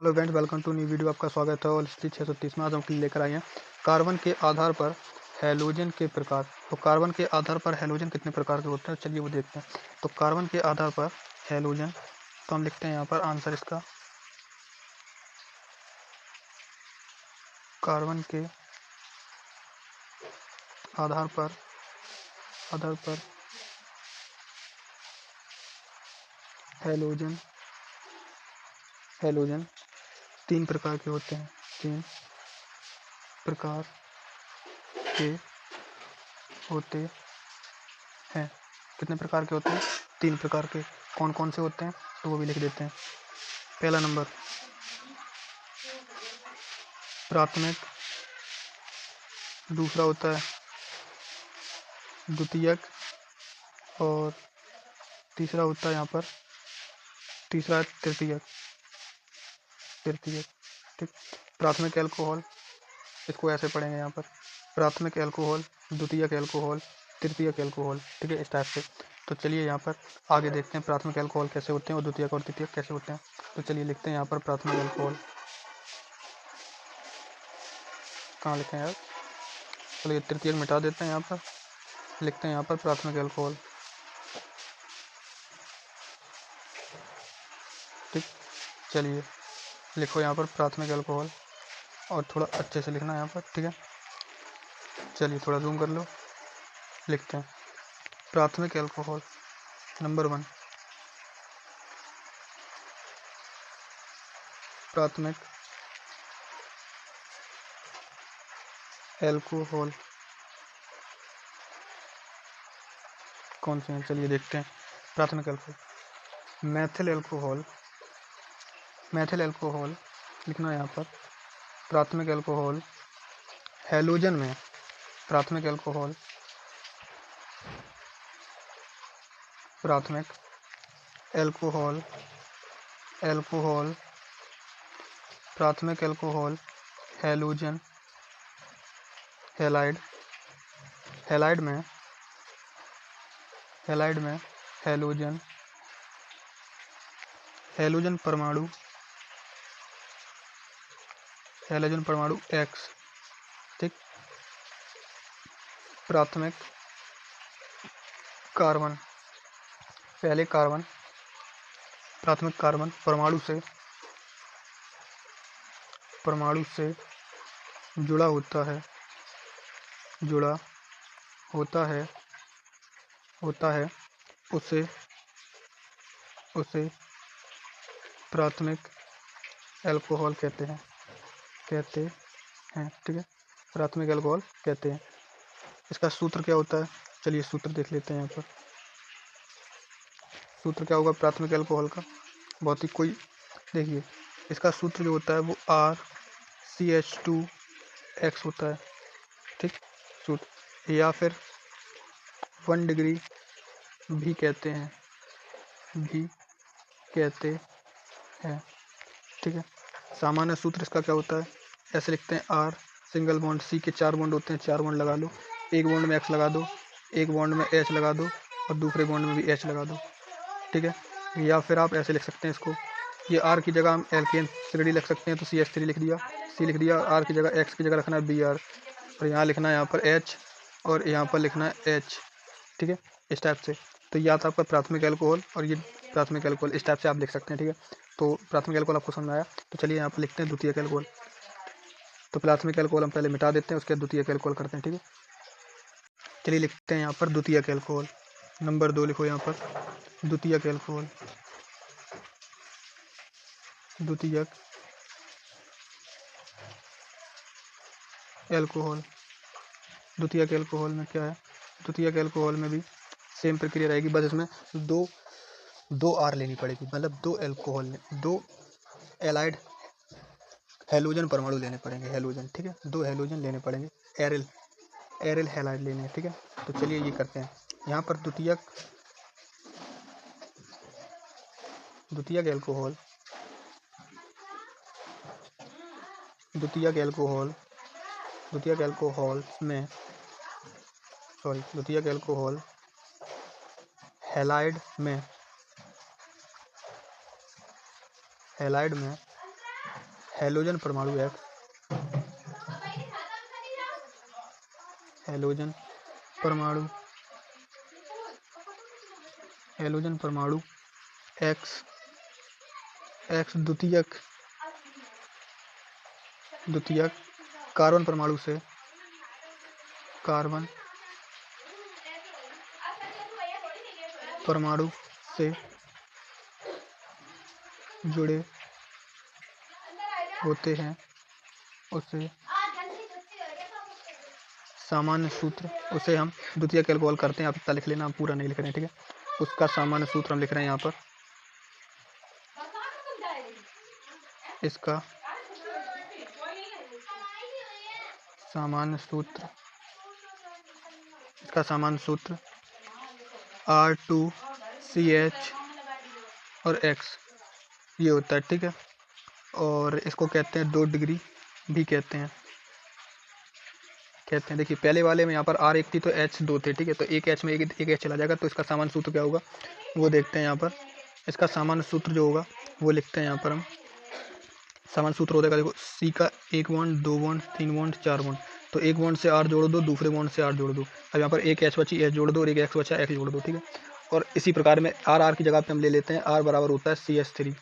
Hello friends, welcome to new video. आपका स्वागत है। और स्थिति 630 में आज हम लेकर आए हैं कार्बन के आधार पर हैलोजन के प्रकार। तो कार्बन के आधार पर हैलोजन कितने प्रकार के होते हैं, चलिए वो देखते हैं। तो कार्बन के आधार पर हैलोजन, तो हम लिखते हैं यहाँ पर आंसर इसका। कार्बन के आधार पर हैलोजन हैलोजन 3 प्रकार के होते हैं। 3 प्रकार के होते हैं। कितने प्रकार के होते हैं? 3 प्रकार के। कौन कौन से होते हैं तो वो भी लिख देते हैं। पहला नंबर प्राथमिक, दूसरा होता है द्वितीयक, और तीसरा होता है यहाँ पर तृतीयक। ठीक। प्राथमिक एल्कोहल, इसको ऐसे पढ़ेंगे यहाँ पर, प्राथमिक एल्कोहल, द्वितीयक एल्कोहल, तृतीयक एल्कोहल। ठीक है, इस टाइप से। तो चलिए यहाँ पर आगे देखते हैं प्राथमिक एल्कोहल कैसे होते हैं और द्वितीयक और तृतीयक कैसे होते हैं। तो चलिए लिखते हैं यहाँ पर प्राथमिक एल्कोहल। कहाँ लिखें यार, चलिए तृतीयक मिटा देते हैं। यहाँ पर लिखते हैं यहाँ पर प्राथमिक एल्कोहल। ठीक, चलिए लिखो यहाँ पर प्राथमिक एल्कोहल, और थोड़ा अच्छे से लिखना यहाँ पर। ठीक है, चलिए थोड़ा जूम कर लो। लिखते हैं प्राथमिक एल्कोहल नंबर 1, प्राथमिक एल्कोहल कौन से हैं, चलिए देखते हैं। प्राथमिक एल्कोहल मैथिल एल्कोहल लिखना है यहाँ पर। प्राथमिक एल्कोहल हैलोजन में, प्राथमिक एल्कोहल प्राथमिक एल्कोहल प्राथमिक एल्कोहल हैलोजन, हैलाइड में हैलोजन परमाणु X। ठीक, प्राथमिक कार्बन, पहले कार्बन, प्राथमिक कार्बन परमाणु से जुड़ा होता है, उसे प्राथमिक एल्कोहल कहते हैं। ठीक है, प्राथमिक एल्कोहल कहते हैं। इसका सूत्र क्या होता है, चलिए सूत्र देख लेते हैं यहाँ पर। सूत्र क्या होगा प्राथमिक एल्कोहल का, बहुत ही कोई, देखिए इसका सूत्र जो होता है वो RCH2X होता है। ठीक, सूत्र, या फिर 1 डिग्री भी कहते हैं। ठीक है, सामान्य सूत्र इसका क्या होता है, ऐसे लिखते हैं R सिंगल बॉन्ड, C के 4 बॉन्ड होते हैं, 4 बॉन्ड लगा लो, एक बॉन्ड में X लगा दो, एक बॉन्ड में H लगा दो, और दूसरे बॉन्ड में भी H लगा दो। ठीक है, या फिर आप ऐसे लिख सकते हैं इसको, ये R की जगह हम एल्केन श्रेणी लिख सकते हैं, तो CH3 लिख दिया, C लिख दिया, R की जगह X की जगह रखना है Br, और यहाँ लिखना है यहाँ पर H, और यहाँ पर लिखना है H। ठीक है, इस टाइप से। तो या तो आपका प्राथमिक एल्कोहल और ये प्राथमिक एल्कोहल, इस टाइप से आप लिख सकते हैं। ठीक है, तो प्राथमिक एल्कोहल आपको समझ आया। तो चलिए यहाँ पर लिखते हैं द्वितीयक एल्कोहल। तो प्राथमिक एल्कोहल हम पहले मिटा देते हैं, उसके बाद द्वितीयक एल्कोहल करते हैं। ठीक है, चलिए लिखते हैं यहाँ पर द्वितीयक एल्कोहल नंबर 2 लिखो यहाँ पर। द्वितीयक एल्कोहल द्वितीयक एल्कोहल में क्या है, द्वितीयक एल्कोहल में भी सेम प्रक्रिया रहेगी, बस इसमें दो आर लेनी पड़ेगी, मतलब दो एलाइड हैलोजन परमाणु लेने पड़ेंगे, हैलोजन। ठीक है, 2 हैलोजन लेने पड़ेंगे, एरिल हैलाइड लेने हैं। ठीक है, तो चलिए ये करते हैं। यहाँ पर द्वितीयक एल्कोहल हैलाइड में हैलोजन परमाणु X, हैलोजन परमाणु X, द्वितीयक कार्बन परमाणु से जुड़े होते हैं, उसे सामान्य सूत्र, उसे हम द्वितीयक एल्कोहल करते हैं। आप इतना लिख लेना, हम पूरा नहीं लिख रहे हैं, ठीक है। उसका सामान्य सूत्र हम लिख रहे हैं यहाँ पर। इसका सामान्य सूत्र R2CH और X ये होता है, ठीक है। और इसको कहते हैं 2 डिग्री भी कहते हैं। देखिए पहले वाले में यहाँ पर R 1 थी तो H 2 थे, ठीक है। तो एक H में एक H चला जाएगा, तो इसका सामान्य सूत्र क्या होगा वो देखते हैं यहाँ पर। इसका सामान्य सूत्र जो होगा वो लिखते हैं यहाँ पर हम। सामान्य सूत्र हो जाएगा, देखो C का 1 बॉन्ड 2 बॉन्ड 3 बॉन्ड 4 बॉन्ड, तो एक बॉन्ड से R जोड़ दो, दूसरे बॉन्ड से R जोड़ दो। अब यहाँ पर एक H बची, H जोड़ दो, और एक X बचा, X जोड़ दो, ठीक है। और इसी प्रकार में R की जगह पे हम ले लेते हैं, R बराबर होता है CH3,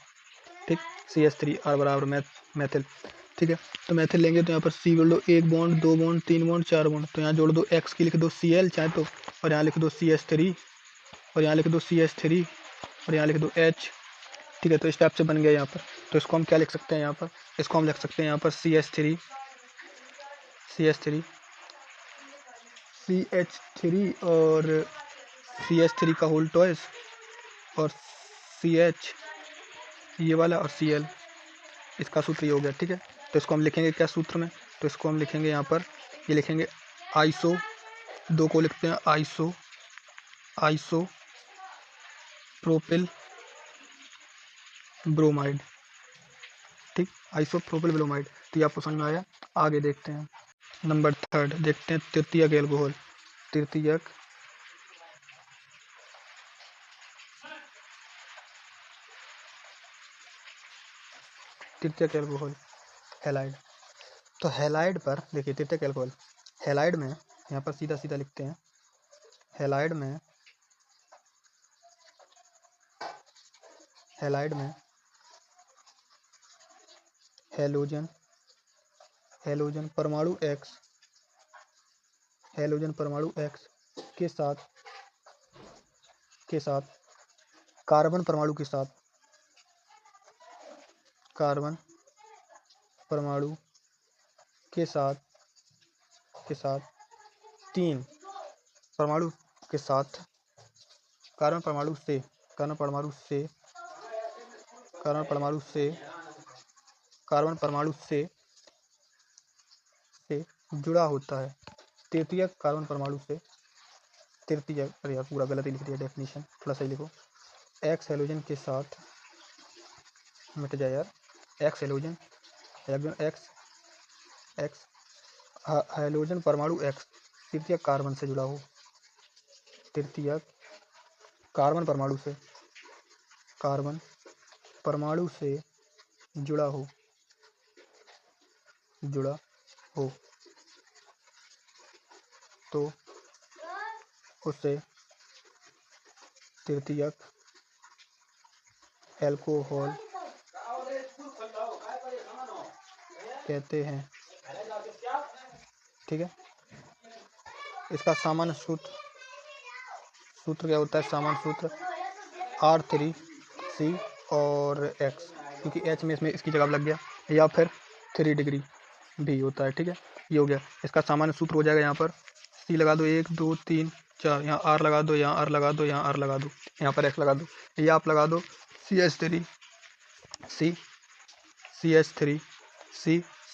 ठीक। CH3 R बराबर मैथिल, ठीक है। तो मैथिल लेंगे तो यहाँ पर C बोल दो, 1 बॉन्ड 2 बॉन्ड 3 बॉन्ड 4 बॉन्ड, तो यहाँ जोड़ दो, X की लिख दो Cl चाहे तो, और यहाँ लिख दो CH3, और यहाँ लिख दो CH3, और यहाँ लिख दो H, ठीक है। तो इस टाइप से बन गया यहाँ पर। तो इसको हम क्या लिख सकते हैं यहाँ पर, इसको हम लिख सकते हैं यहाँ पर CH3 और CH3 का होल टॉइस, और CH ये वाला, और Cl, इसका सूत्र ये हो गया, ठीक है। तो इसको हम लिखेंगे क्या सूत्र में, तो इसको हम लिखेंगे यहाँ पर, ये लिखेंगे आइसो, 2 को लिखते हैं आइसो प्रोपिल ब्रोमाइड, ठीक। आइसो प्रोपिल ब्रोमाइड, तो ये आपको समझ में आया। आगे देखते हैं नंबर 3 देखते हैं, तृतीयक एल्कोहल। तृतीयक एल्कोहल हैलाइड। तो हैलाइड पर देखिए, तृतीयक एल्कोहल हैलाइड में यहाँ पर सीधा सीधा लिखते हैं, हैलाइड में हैलोजन परमाणु X के साथ कार्बन परमाणु के साथ 3 परमाणु के साथ कार्बन परमाणु से जुड़ा होता है। तृतीयक कार्बन परमाणु से, तृतीयक, अरे यार पूरा गलत ही लिख दिया डेफिनेशन, थोड़ा सही लिखो। X हैलोजन के साथ, मिट जाए यार, X हैलोजन हैलोजन परमाणु X तृतीयक कार्बन से जुड़ा हो, तृतीयक कार्बन परमाणु से जुड़ा हो तो उसे तृतीयक एल्कोहल कहते हैं, ठीक है। इसका सामान्य सूत्र क्या होता है, सामान्य सूत्र R3C और X, क्योंकि H में इसमें इसकी जगह लग गया, या फिर 3 डिग्री भी होता है, ठीक है। ये हो गया, इसका सामान्य सूत्र हो जाएगा। यहाँ पर C लगा दो, 1 2 3 4, यहाँ R लगा दो, यहाँ R लगा दो, यहाँ R लगा दो, यहाँ पर X लगा दो, या आप लगा दो CH3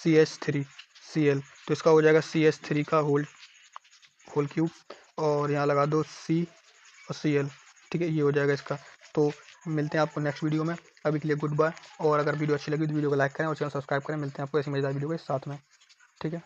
CH3Cl, तो इसका हो जाएगा CH3 का होल क्यूब, और यहाँ लगा दो C और Cl, ठीक है। ये हो जाएगा इसका। तो मिलते हैं आपको नेक्स्ट वीडियो में, अभी के लिए गुड बाय। और अगर वीडियो अच्छी लगी तो वीडियो को लाइक करें और चैनल सब्सक्राइब करें। मिलते हैं आपको ऐसी मजेदार वीडियो के साथ में, ठीक है।